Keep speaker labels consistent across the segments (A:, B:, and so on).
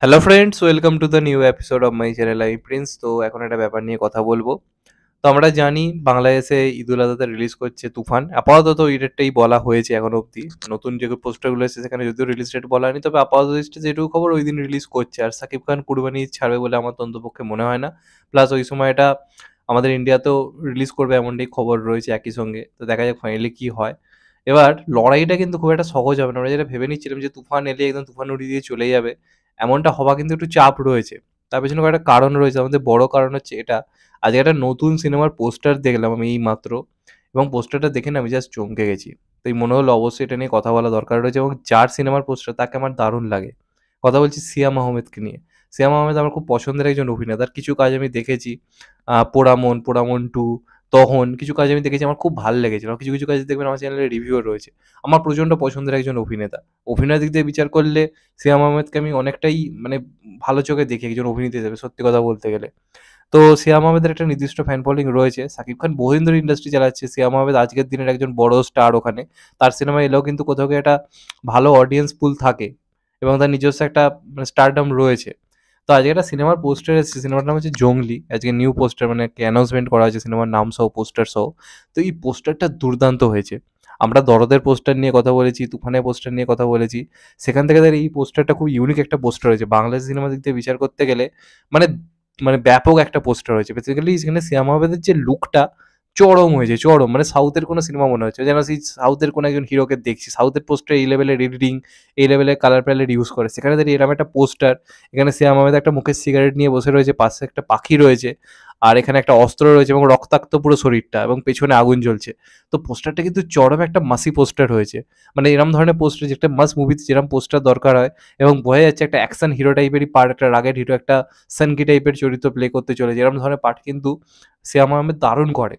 A: Hello friends, welcome to the new episode of my channel I Prince. তো এখন একটা ব্যাপার নিয়ে কথা বলবো। তো আমরা জানি বাংলাদেশে ঈদুল আজহাতে রিলিজ করছে তুফান। আপাতত এই ডেটটাই বলা হয়েছে এখন অবধি। নতুন যে পোস্টারগুলো এসেছে সেখানে যদিও রিলিজ ডেট বলা হয়নি, তবে আপাতত যেটুকু খবর ওই দিন রিলিজ করছে। আর সাকিব খান কুরবানি ঈদ ছাড়বে বলে আমার তো অন্ততপক্ষে মনে হয় না। প্লাস ওই সময় এটা আমাদের ইন্ডিয়াতেও রিলিজ করবে এমনটাই খবর রয়েছে একই সঙ্গে। তো দেখা যাক ফাইনালি কী হয়। এবার লড়াইটা কিন্তু খুব একটা সহজ হবে না। আমরা যেটা ভেবে নিচ্ছিলাম যে তুফান এলে একদম তুফান উড়িয়ে দিয়ে চলে যাবে, এমনটা হওয়া কিন্তু একটু চাপ রয়েছে। তার পেছনে কয়েকটা কারণ রয়েছে। আমাদের বড় কারণ হচ্ছে এটা, আজকে একটা নতুন সিনেমার পোস্টার দেখলাম আমি এইমাত্র, এবং পোস্টারটা দেখে না আমি জাস্ট চমকে গেছি। তাই মনে হলো অবশ্যই এটা নিয়ে কথা বলা দরকার রয়েছে, এবং যার সিনেমার পোস্টার তাকে আমার দারুণ লাগে। কথা বলছি সিয়াম আহমেদকে নিয়ে। সিয়াম আহমেদ আমার খুব পছন্দের একজন অভিনেতা। তার কিছু কাজ আমি দেখেছি। পোড়ামন, পোড়ামন টু, তখন কিছু কাজ আমি দেখেছি, আমার খুব ভাল লেগেছিল। কিছু, কিছু কাজ দেখবেন আমার চ্যানেলে রিভিউও রয়েছে। আমার প্রচণ্ড পছন্দের একজন অভিনেতা। অভিনয়ের দিক দিয়ে বিচার করলে সিয়াম আহমেদকে আমি অনেকটাই মানে ভালো চোখে দেখি একজন অভিনেতা হিসেবে, সত্যি কথা বলতে গেলে। তো সিয়াম আহমেদের একটা নির্দিষ্ট ফ্যান ফলোইং রয়েছে। শাকিব খান বহুদিন ধরে ইন্ডাস্ট্রি চালাচ্ছে। সিয়াম আহমেদ আজকের দিনের একজন বড় স্টার ওখানে। তার সিনেমা এলেও কিন্তু কোথাও গিয়ে একটা ভালো অডিয়েন্স পুল থাকে, এবং তার নিজস্ব একটা মানে স্টারডম রয়েছে। তো আজকে একটা সিনেমার পোস্টার এসেছে, সিনেমার নাম হচ্ছে জংলি। আজকে নিউ পোস্টার মানে অ্যানাউন্সমেন্ট করা হয়েছে সিনেমার নাম সহ, পোস্টার সহ। তো এই পোস্টারটা দুর্দান্ত হয়েছে। আমরা দরদের পোস্টার নিয়ে কথা বলেছি, তুফানের পোস্টার নিয়ে কথা বলেছি। সেখান থেকে দাঁড়িয়ে এই পোস্টারটা খুব ইউনিক একটা পোস্টার হয়েছে। বাংলাদেশ সিনেমা দিক দিয়ে বিচার করতে গেলে মানে মানে ব্যাপক একটা পোস্টার হয়েছে। বেসিক্যালি সেখানে শ্যাম আহমেদের যে লুকটা চরম হয়েছে, চরম। মানে সাউথের কোনো সিনেমা মনে হচ্ছে যেন সেই সাউথের কোনো একজন হিরোকে দেখছি। সাউথের পোস্টার এই লেভেলের এডিটিং, এই লেভেলের কালার প্যালেট ইউজ করে, সেখানে দাঁড়িয়ে এরকম একটা পোস্টার। এখানে শ্যাম আহমেদ একটা মুখে সিগারেট নিয়ে বসে রয়েছে, পাশে একটা পাখি রয়েছে, আর এখানে একটা অস্ত্র রয়েছে এবং রক্তাক্ত পুরো শরীরটা, এবং পেছনে আগুন জ্বলছে। তো পোস্টারটা কিন্তু চরম একটা মাসি পোস্টার হয়েছে। মানে এরম ধরনের পোস্টার, যে একটা মাস মুভিতে যেরকম পোস্টার দরকার হয়, এবং বোঝা যাচ্ছে একটা অ্যাকশন হিরো টাইপেরই পার্ট, একটা রাগেড হিরো, একটা সানকি টাইপের চরিত্র প্লে করতে চলেছে। এরকম ধরনের পার্ট কিন্তু শ্যাম আহমেদ দারুণ করে।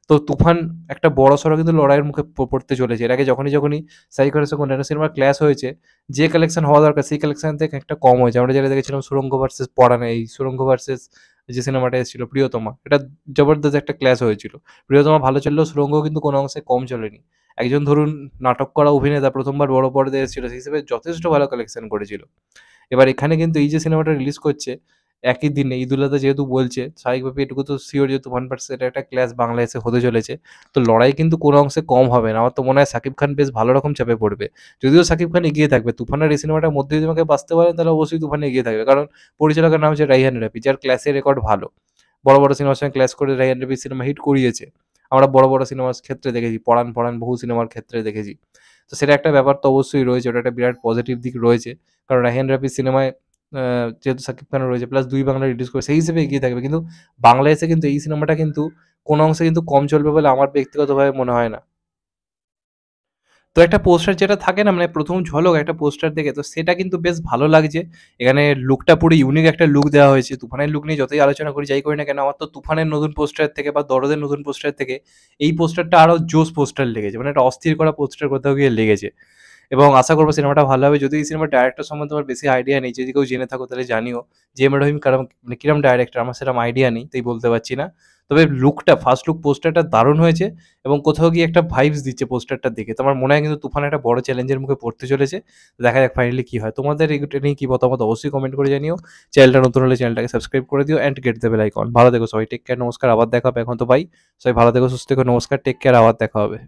A: তো তুফান একটা বড়সড় কিন্তু লড়াইয়ের মুখে পড়তে চলেছে। এর আগে যখনই সাই খানের সঙ্গে অন্যান্য সিনেমার ক্ল্যাশ হয়েছে, যে কালেকশন হওয়া দরকার সেই কালেকশন থেকে একটা কম হয়েছে। আমরা যেটা দেখেছিলাম সুড়ঙ্গ ভার্সেস পরান, এই সুড়ঙ্গ ভার্সেস যে সিনেমাটা এসেছিল প্রিয়তমা, এটা জবরদস্ত একটা ক্ল্যাশ হয়েছিল। প্রিয়তমা ভালো চললেও সুড়ঙ্গ কিন্তু কোনো অংশে কম চলেনি। একজন ধরুন নাটক করা অভিনেতা প্রথমবার বড় পর্দায় এসেছিল, সেই হিসেবে যথেষ্ট ভালো কালেকশন করেছিল। এবার এখানে কিন্তু এই যে সিনেমাটা রিলিজ করছে একই দিনে ঈদুল আজহা যেহেতু বলছে, স্বাভাবিকভাবে এটুকু তো সিওর যে তুফান ভার্সেস এটা একটা ক্লাশ বাংলাদেশে হতে চলেছে। তো লড়াই কিন্তু কোনো অংশে কম হবে না। আমার তো মনে হয় শাকিব খান বেশ ভালো রকম চাপে পড়বে। যদিও শাকিব খান এগিয়ে থাকবে। তুফানের এই সিনেমাটার মধ্যে যদি আমাকে বাঁচতে পারেন তাহলে অবশ্যই তুফান এগিয়ে থাকবে। কারণ পরিচালকের নাম হচ্ছে রাইহান রাফি, যার ক্লাসের রেকর্ড ভালো। বড়, বড় সিনেমার সঙ্গে ক্লাশ করে রাইহান রাফি সিনেমা হিট করিয়েছে। আমরা বড়, বড় সিনেমার ক্ষেত্রে দেখেছি। পরান, পরান বহু সিনেমার ক্ষেত্রে দেখেছি। তো সেটা একটা ব্যাপার তো অবশ্যই রয়েছে। ওটা একটা বিরাট পজিটিভ দিক রয়েছে। কারণ রাইহান রাফির সিনেমায় আ যেহেতু শাকিব খানও রয়েছে, প্লাস ২ বাংলা রিলিজ করে, সেই হিসেবে এগিয়ে থাকবে। কিন্তু বাংলাদেশে কিন্তু এই সিনেমাটা কিন্তু কোনো অংশে কিন্তু কম চলবে বলে আমার ব্যক্তিগতভাবে মনে হয় না। তো একটা পোস্টার যেটা থাকে না, মানে ১ম ঝলক একটা পোস্টার দেখে, তো সেটা কিন্তু বেশ ভালো লাগছে। এখানে লুকটা পুরো ইউনিক একটা লুক দেওয়া হয়েছে। তুফানের লুক নিয়ে যতই আলোচনা করি, যাই করি না কেন, আমার তো তুফানের নতুন পোস্টার থেকে বা দরদের নতুন পোস্টার থেকে এই পোস্টারটা আরো জোস পোস্টার লেগেছে। মানে একটা অস্থির করা পোস্টার কোথাও গিয়ে লেগেছে। এবং আশা করব সিনেমাটা ভালো হবে। যদিও এই সিনেমার ডাইরেক্টর সম্বন্ধে আমার বেশি আইডিয়া নেই। যদি কেউ জেনে থাকো তাহলে জানিও। জেএম রহিম মানে কিরম ডাইরেক্টর, আমার সেরকম আইডিয়া নেই, তাই বলতে পারছি না। তবে লুকটা, ফার্স্ট লুক পোস্টারটা দারুণ হয়েছে, এবং কোথাও গিয়ে একটা ভাইবস দিচ্ছে পোস্টারটা দেখে। তো আমার মনে হয় কিন্তু তুফান একটা বড় চ্যালেঞ্জের মুখে পড়তে চলেছে। দেখা যাক ফাইনালি কি হয়। তোমাদের এটা নিয়ে কি মতামত অবশ্যই কমেন্ট করে জানিও। চ্যানেলটা নতুন হলে চ্যানেলটাকে সাবস্ক্রাইব করে দিও and get the bell icon. ভালো থেকো সবাই। Take care. নমস্কার। আবার দেখা হবে। এখন তো বাই। সবাই ভালো থেকো, সুস্থ থেকো। নমস্কার। Take care. আবার দেখা হবে।